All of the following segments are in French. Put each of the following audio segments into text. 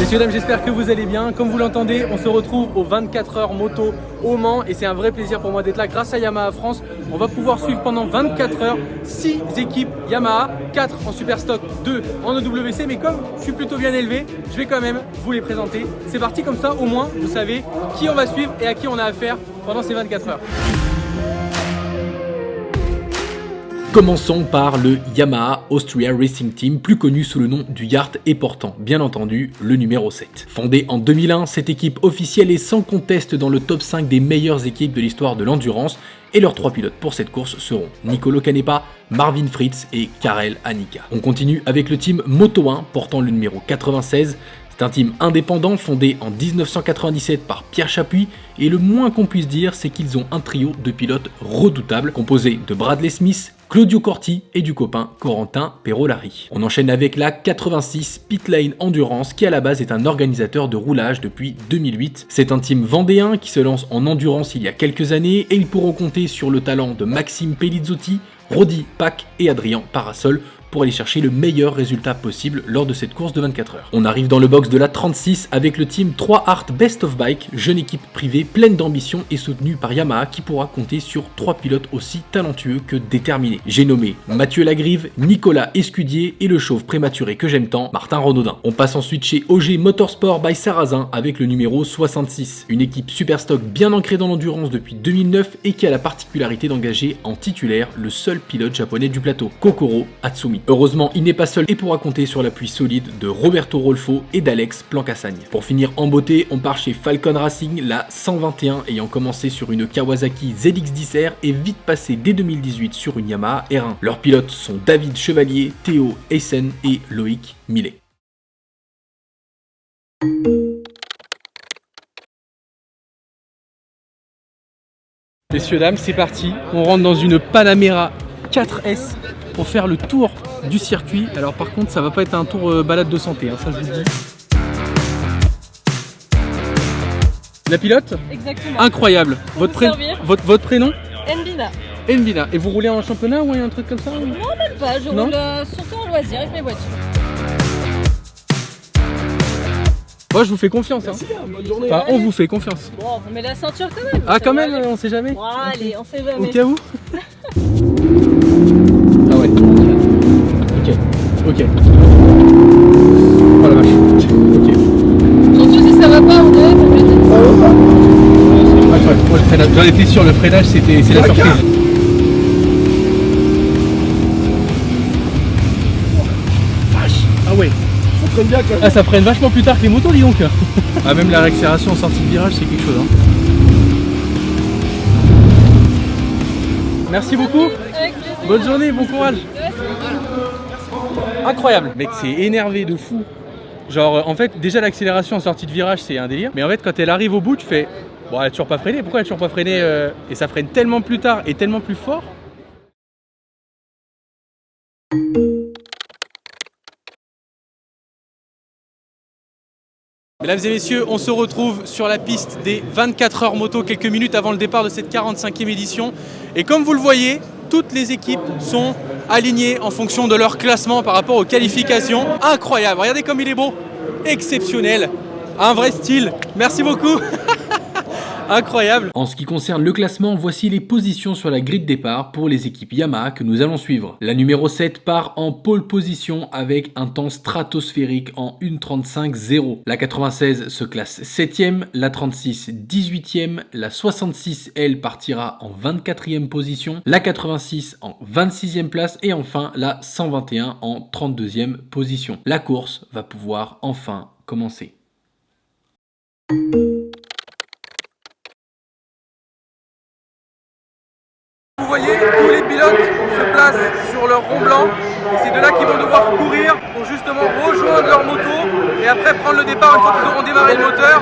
Messieurs, dames, j'espère que vous allez bien. Comme vous l'entendez, on se retrouve aux 24 heures moto au Mans et c'est un vrai plaisir pour moi d'être là. Grâce à Yamaha France, on va pouvoir suivre pendant 24 heures 6 équipes Yamaha, 4 en super stock, 2 en EWC. Mais comme je suis plutôt bien élevé, je vais quand même vous les présenter. C'est parti, comme ça au moins vous savez qui on va suivre et à qui on a affaire pendant ces 24 heures. Commençons par le Yamaha Austria Racing Team, plus connu sous le nom du Yard et portant bien entendu le numéro 7. Fondée en 2001, cette équipe officielle est sans conteste dans le top 5 des meilleures équipes de l'histoire de l'endurance et leurs 3 pilotes pour cette course seront Nicolo Canepa, Marvin Fritz et Karel Anika. On continue avec le team Moto 1 portant le numéro 96. C'est un team indépendant fondé en 1997 par Pierre Chapuis et le moins qu'on puisse dire c'est qu'ils ont un trio de pilotes redoutables composé de Bradley Smith, Claudio Corti et du copain Corentin Perolari. On enchaîne avec la 86 Pitlane Endurance qui à la base est un organisateur de roulage depuis 2008. C'est un team vendéen qui se lance en endurance il y a quelques années et ils pourront compter sur le talent de Maxime Pellizzotti, Rodi Pack et Adrien Parasol pour aller chercher le meilleur résultat possible lors de cette course de 24 heures. On arrive dans le box de la 36 avec le team 3 Art Best of Bike, jeune équipe privée pleine d'ambition et soutenue par Yamaha qui pourra compter sur 3 pilotes aussi talentueux que déterminés. J'ai nommé Mathieu Lagrive, Nicolas Escudier et le chauve prématuré que j'aime tant, Martin Renaudin. On passe ensuite chez OG Motorsport by Sarrazin avec le numéro 66, une équipe super stock bien ancrée dans l'endurance depuis 2009 et qui a la particularité d'engager en titulaire le seul pilote japonais du plateau, Kokoro Hatsumi. Heureusement, il n'est pas seul et pourra compter sur l'appui solide de Roberto Rolfo et d'Alex Plancassagne. Pour finir en beauté, on part chez Falcon Racing, la 121 ayant commencé sur une Kawasaki ZX-10R et vite passé dès 2018 sur une Yamaha R1. Leurs pilotes sont David Chevalier, Théo Essen et Loïc Millet. Messieurs, dames, c'est parti. On rentre dans une Panamera 4S pour faire le tour du circuit. Alors par contre, ça va pas être un tour balade de santé, hein, ça je vous le dis. La pilote? Exactement. Incroyable. Votre prénom? Nbina. Nbina. Et vous roulez en championnat ou un truc comme ça? Non, même pas. Je roule surtout en loisir avec mes voitures. Moi je vous fais confiance. Hein. Bonne journée. Enfin, on vous fait confiance. Bon, on met la ceinture quand même. Ah quand même, on sait jamais. Bon, allez, on sait jamais. Au cas où. Ah ouais. Ok. Oh la vache. Ok. Surtout si ça va pas, on dirait pour mettre. Incroyable. Moi, le freinage, j'en étais sûr, le freinage c'est la surprise. Vache. Ah ouais. Ça freine bien quand même. Ah ça freine vachement plus tard que les motos, dis donc. Ah même la réaccélération en sortie de virage c'est quelque chose. Hein. Merci beaucoup. Avec plaisir. Bonne journée, bon courage. Incroyable. Mec, c'est énervé de fou. Genre, en fait, déjà l'accélération en sortie de virage, c'est un délire. Mais en fait, quand elle arrive au bout, tu fais bon, elle a toujours pas freiné. Pourquoi elle a toujours pas freiné Et ça freine tellement plus tard et tellement plus fort. Mesdames et messieurs, on se retrouve sur la piste des 24 heures moto quelques minutes avant le départ de cette 45e édition. Et comme vous le voyez, toutes les équipes sont alignées en fonction de leur classement par rapport aux qualifications. Incroyable, regardez comme il est beau, exceptionnel, un vrai style. Merci beaucoup. Incroyable. En ce qui concerne le classement, voici les positions sur la grille de départ pour les équipes Yamaha que nous allons suivre. La numéro 7 part en pole position avec un temps stratosphérique en 1:35.0. La 96 se classe 7ème, la 36 18ème, la 66 elle partira en 24e position, la 86 en 26e place et enfin la 121 en 32e position. La course va pouvoir enfin commencer. Vous voyez, tous les pilotes se placent sur leur rond blanc et c'est de là qu'ils vont devoir courir pour justement rejoindre leur moto et après prendre le départ une fois qu'ils auront démarré le moteur.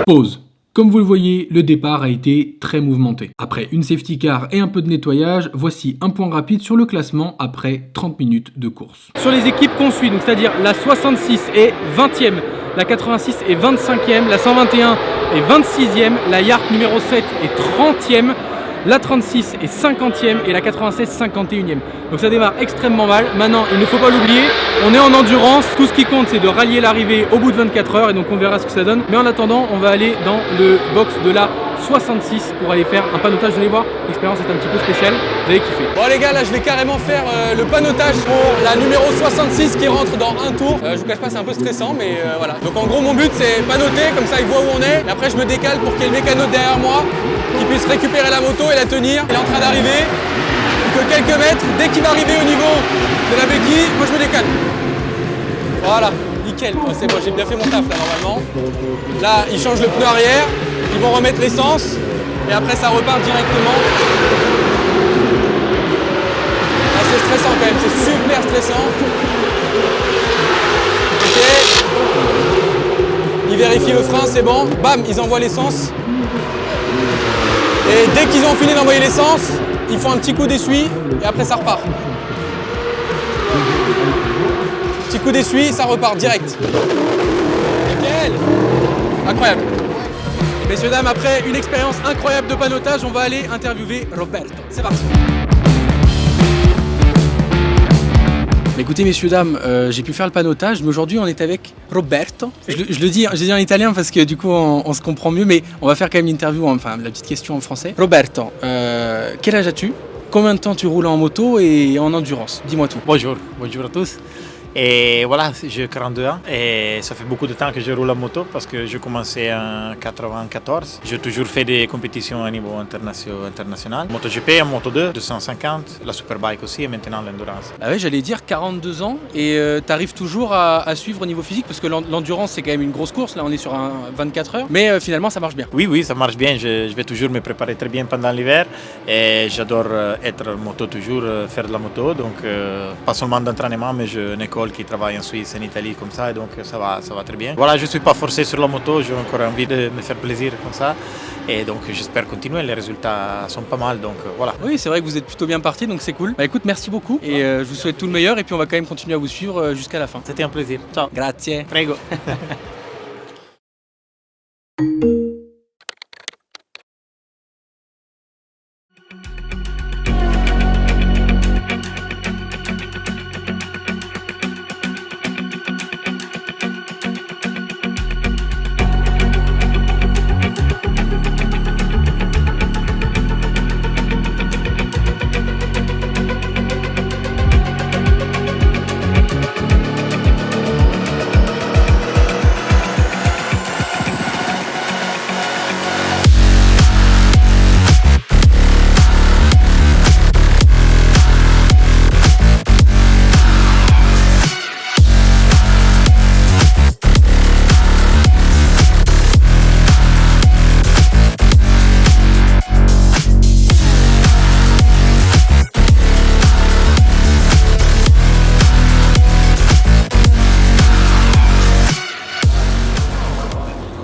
Pause. Comme vous le voyez, le départ a été très mouvementé. Après une safety car et un peu de nettoyage, voici un point rapide sur le classement après 30 minutes de course. Sur les équipes qu'on suit, donc c'est-à-dire la 66 est 20e, la 86 est 25e, la 121 est 26e, la Yart numéro 7 est 30e, la 36 est 50e et la 96 51e. Donc ça démarre extrêmement mal. Maintenant, il ne faut pas l'oublier, on est en endurance. Tout ce qui compte, c'est de rallier l'arrivée au bout de 24 heures et donc on verra ce que ça donne. Mais en attendant, on va aller dans le box de la 66 pour aller faire un panotage. Vous allez voir, l'expérience est un petit peu spéciale. Vous allez kiffer. Bon les gars, là je vais carrément faire le panotage pour la numéro 66 qui rentre dans un tour. Je vous cache pas, c'est un peu stressant, mais voilà. Donc en gros, mon but c'est panoter, comme ça il voit où on est. Et après, je me décale pour qu'il y ait le mécano derrière moi qui puisse récupérer la moto et la tenir. Il est en train d'arriver. Que quelques mètres, dès qu'il va arriver au niveau de la béquille, moi je me décale. Voilà, nickel. Oh, c'est bon, j'ai bien fait mon taf là normalement. Là, ils changent le pneu arrière, ils vont remettre l'essence et après ça repart directement. Là, c'est stressant quand même, c'est super stressant. Ok. Ils vérifient le frein, c'est bon. Bam, ils envoient l'essence. Et dès qu'ils ont fini d'envoyer l'essence, ils font un petit coup d'essuie et après ça repart. Petit coup d'essuie, ça repart direct. Nickel. Incroyable. Messieurs, dames, après une expérience incroyable de panotage, on va aller interviewer Roberto. C'est parti. Écoutez, messieurs, dames, j'ai pu faire le panotage, mais aujourd'hui on est avec Roberto. Je le dis en italien parce que du coup on se comprend mieux, mais on va faire quand même l'interview, enfin la petite question en français. Roberto, quel âge as-tu? Combien de temps tu roules en moto et en endurance? Dis-moi tout. Bonjour, bonjour à tous. Et voilà, j'ai 42 ans et ça fait beaucoup de temps que je roule en moto parce que j'ai commencé en 94. J'ai toujours fait des compétitions à niveau international. MotoGP, en Moto 2, 250, la Superbike aussi et maintenant l'endurance. Ah ouais, j'allais dire 42 ans et tu arrives toujours à suivre au niveau physique parce que l'endurance c'est quand même une grosse course, là on est sur un 24 heures, mais finalement ça marche bien. Oui, ça marche bien. Je vais toujours me préparer très bien pendant l'hiver et j'adore être en moto toujours, faire de la moto. Donc pas seulement d'entraînement, mais j'ai une école qui travaille en Suisse, en Italie comme ça, et donc ça va très bien. Voilà, je ne suis pas forcé sur la moto, j'ai encore envie de me faire plaisir comme ça, et donc j'espère continuer, les résultats sont pas mal, donc voilà. Oui, c'est vrai que vous êtes plutôt bien parti, donc c'est cool. Bah écoute, merci beaucoup, et je vous souhaite tout le meilleur, et puis on va quand même continuer à vous suivre jusqu'à la fin. C'était un plaisir. Ciao. Grazie. Prego.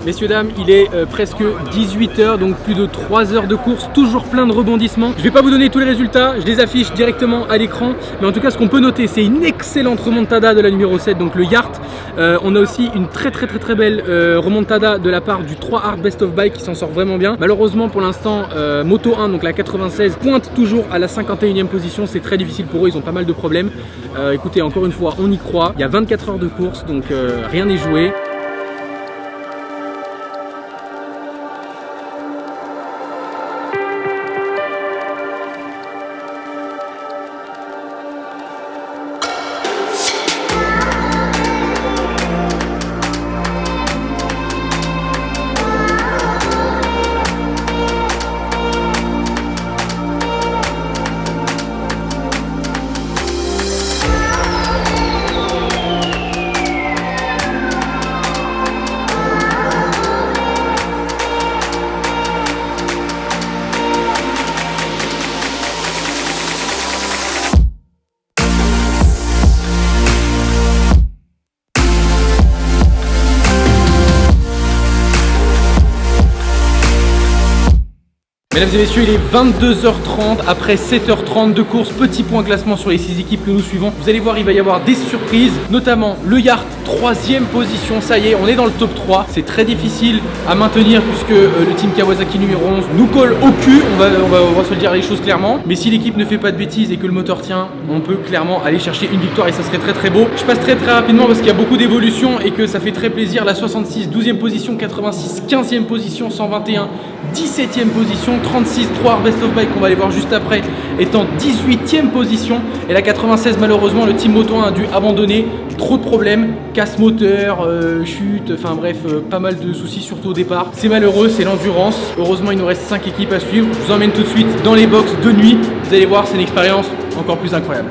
Messieurs, dames, il est presque 18h, donc plus de 3 heures de course, toujours plein de rebondissements. Je ne vais pas vous donner tous les résultats, je les affiche directement à l'écran. Mais en tout cas, ce qu'on peut noter, c'est une excellente remontada de la numéro 7, donc le Yart. On a aussi une très belle remontada de la part du 3 Hard Best of Bike qui s'en sort vraiment bien. Malheureusement, pour l'instant, Moto 1, donc la 96, pointe toujours à la 51e position. C'est très difficile pour eux, ils ont pas mal de problèmes. Écoutez, encore une fois, on y croit. Il y a 24 heures de course, donc rien n'est joué. Mesdames et messieurs, il est 22h30 après 7h30 de course. Petit point classement sur les 6 équipes que nous suivons. Vous allez voir, il va y avoir des surprises, notamment le Yacht, 3e position. Ça y est, on est dans le top 3. C'est très difficile à maintenir puisque le team Kawasaki numéro 11 nous colle au cul. On va se le dire les choses clairement. Mais si l'équipe ne fait pas de bêtises et que le moteur tient, on peut clairement aller chercher une victoire et ça serait très très beau. Je passe très rapidement parce qu'il y a beaucoup d'évolutions et que ça fait très plaisir. La 66, 12e position, 86, 15e position, 121, 17e position, 36, 3 Best of Bike qu'on va aller voir juste après étant 18e position. Et la 96, malheureusement, le team Moto 1 a dû abandonner. Trop de problèmes, casse moteur, chute, enfin bref, pas mal de soucis surtout au départ. C'est malheureux, c'est l'endurance. Heureusement, il nous reste 5 équipes à suivre. Je vous emmène tout de suite dans les box de nuit. Vous allez voir, c'est une expérience encore plus incroyable.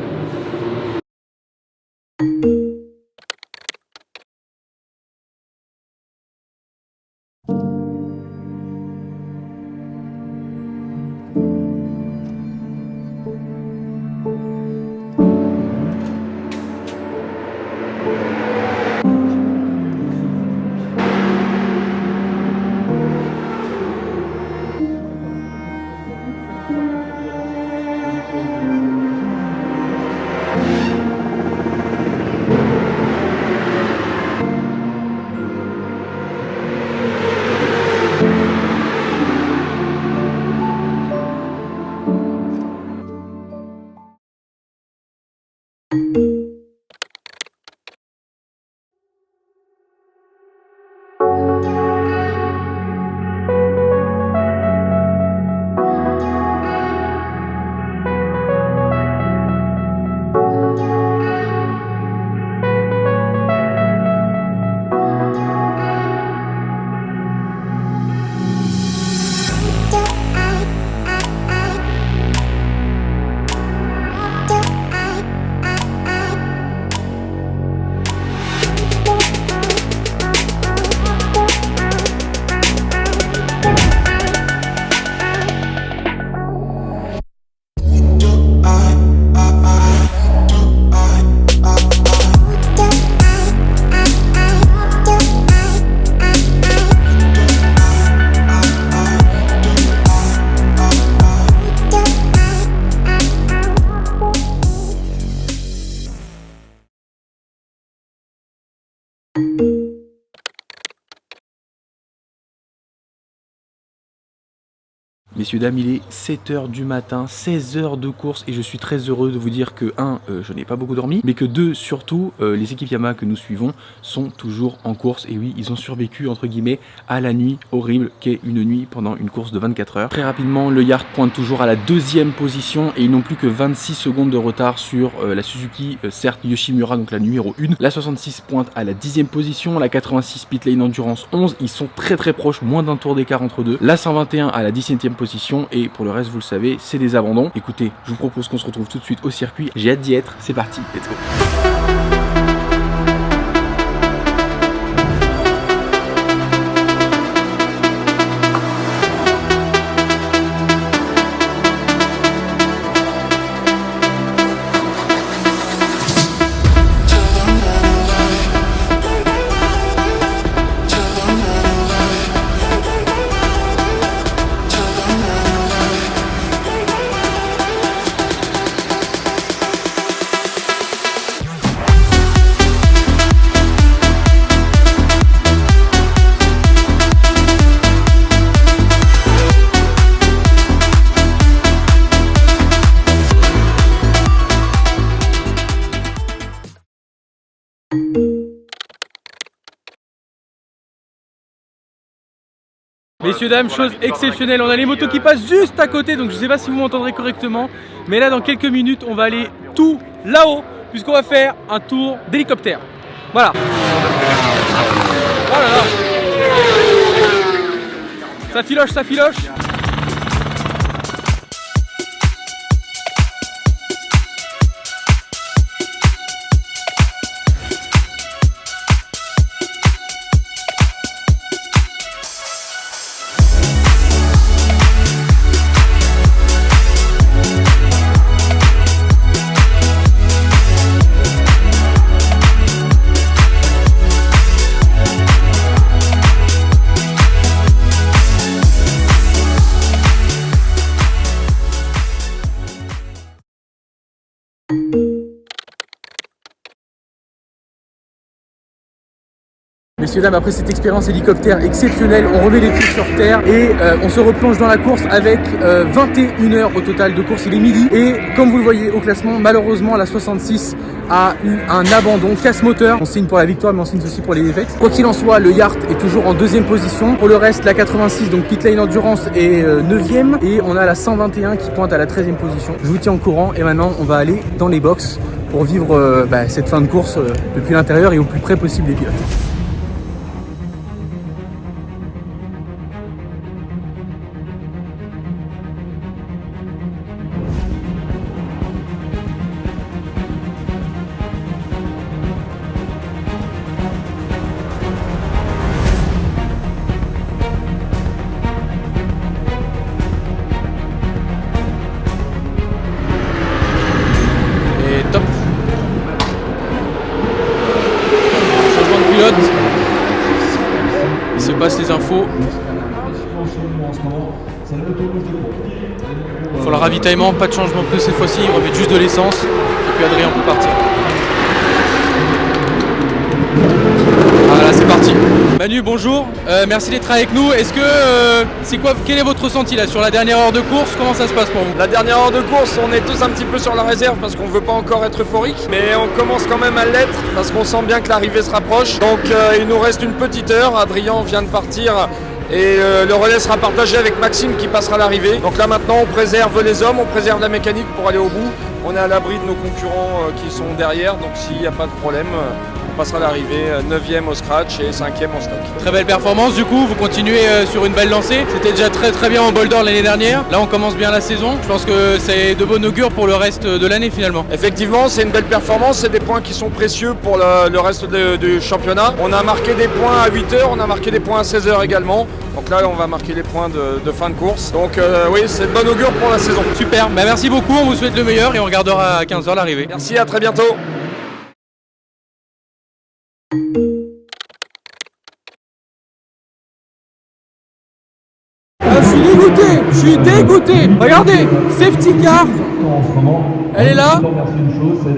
Messieurs, dames, il est 7h du matin, 16 heures de course et je suis très heureux de vous dire que 1, je n'ai pas beaucoup dormi, mais que 2, surtout, les équipes Yamaha que nous suivons sont toujours en course et oui, ils ont survécu entre guillemets à la nuit horrible qu'est une nuit pendant une course de 24 heures. Très rapidement, le Yacht pointe toujours à la 2e position et ils n'ont plus que 26 secondes de retard sur la Suzuki, certes Yoshimura, donc la numéro 1. La 66 pointe à la 10e position, la 86 Pitlane Endurance 11, ils sont très proches, moins d'un tour d'écart entre deux. La 121 à la 17e position et pour le reste, vous le savez, c'est des abandons. Écoutez, je vous propose qu'on se retrouve tout de suite au circuit. J'ai hâte d'y être. C'est parti, let's go. Messieurs, dames, chose exceptionnelle, on a les motos qui passent juste à côté, donc je sais pas si vous m'entendrez correctement, mais là dans quelques minutes on va aller tout là-haut, puisqu'on va faire un tour d'hélicoptère. Voilà. Voilà. Ça filoche, ça filoche. messieurs dames, après cette expérience hélicoptère exceptionnelle, on remet les pieds sur terre et on se replonge dans la course avec 21 heures au total de course. Il est midi et comme vous le voyez au classement, malheureusement la 66 a eu un abandon, casse moteur. On signe pour la victoire mais on signe aussi pour les défaites. Quoi qu'il en soit, le Yacht est toujours en deuxième position. Pour le reste, la 86, donc Pit Lane Endurance est 9e et on a la 121 qui pointe à la 13e position. Je vous tiens au courant et maintenant on va aller dans les box pour vivre cette fin de course depuis l'intérieur et au plus près possible des pilotes. Top. Changement de pilote. Il se passe les infos. Pour le ravitaillement, pas de changement de pneu cette fois-ci, ils remettent juste de l'essence et puis Adrien peut partir. Voilà, c'est parti. Manu, bonjour, merci d'être avec nous. Est-ce que quel est votre ressenti là sur la dernière heure de course? Comment ça se passe pour vous? La dernière heure de course, on est tous un petit peu sur la réserve parce qu'on ne veut pas encore être euphorique, mais on commence quand même à l'être parce qu'on sent bien que l'arrivée se rapproche. Donc il nous reste une petite heure, Adrien vient de partir et le relais sera partagé avec Maxime qui passera l'arrivée. Donc là maintenant on préserve les hommes, on préserve la mécanique pour aller au bout. On est à l'abri de nos concurrents qui sont derrière, donc s'il n'y a pas de problème, on passera l'arrivée 9e au scratch et 5e en stock. Très belle performance du coup, vous continuez sur une belle lancée. C'était déjà très bien en bol d'or l'année dernière. Là on commence bien la saison. Je pense que c'est de bon augure pour le reste de l'année finalement. Effectivement, c'est une belle performance, c'est des points qui sont précieux pour le reste du championnat. On a marqué des points à 8h, on a marqué des points à 16h également. Donc là on va marquer les points de fin de course. Donc oui, c'est de bon augure pour la saison. Super, merci beaucoup, on vous souhaite le meilleur et on regardera à 15h l'arrivée. Merci, à très bientôt. Je suis dégoûté. Regardez, safety car, elle est là.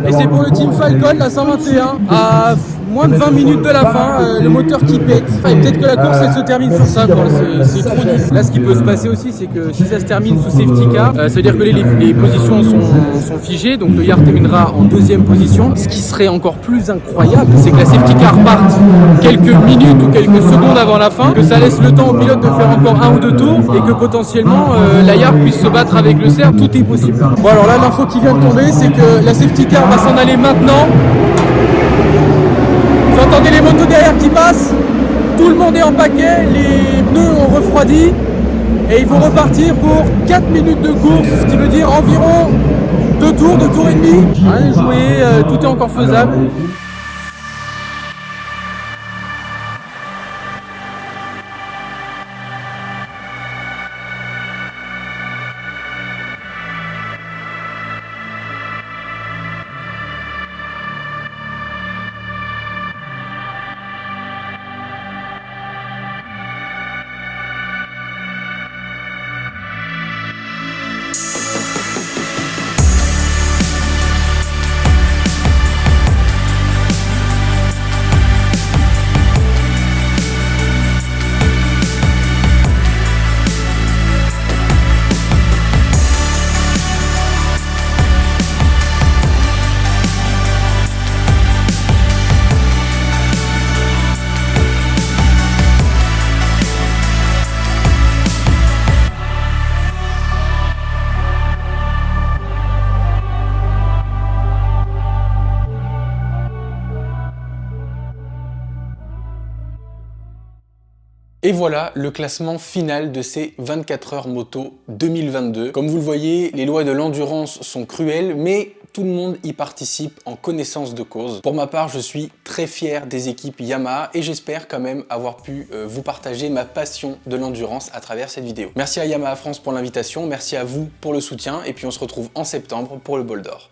Et c'est pour le Team Falcon, la 121, à moins de 20 minutes de la fin, le moteur qui pète. Et peut-être que la course elle se termine sur ça, c'est trop nul. Là ce qui peut se passer aussi, c'est que si ça se termine sous safety car, ça veut dire que les positions sont figées, donc le Yacht terminera en deuxième position. Ce qui serait encore plus incroyable, c'est que la safety car parte quelques minutes ou quelques secondes avant la fin, que ça laisse le temps au pilote de faire encore un ou deux tours et que potentiellement la Yacht puisse se battre avec le CERF, tout est possible. Bon alors là l'info qui vient de tomber, c'est que la safety car va s'en aller maintenant. Vous entendez les motos derrière qui passent, tout le monde est en paquet, les pneus ont refroidi et ils vont repartir pour 4 minutes de course, ce qui veut dire environ 2 tours et demi. Allez jouer, tout est encore faisable. Et voilà le classement final de ces 24 heures moto 2022. Comme vous le voyez, les lois de l'endurance sont cruelles, mais tout le monde y participe en connaissance de cause. Pour ma part, je suis très fier des équipes Yamaha et j'espère quand même avoir pu vous partager ma passion de l'endurance à travers cette vidéo. Merci à Yamaha France pour l'invitation, merci à vous pour le soutien et puis on se retrouve en septembre pour le bol d'or.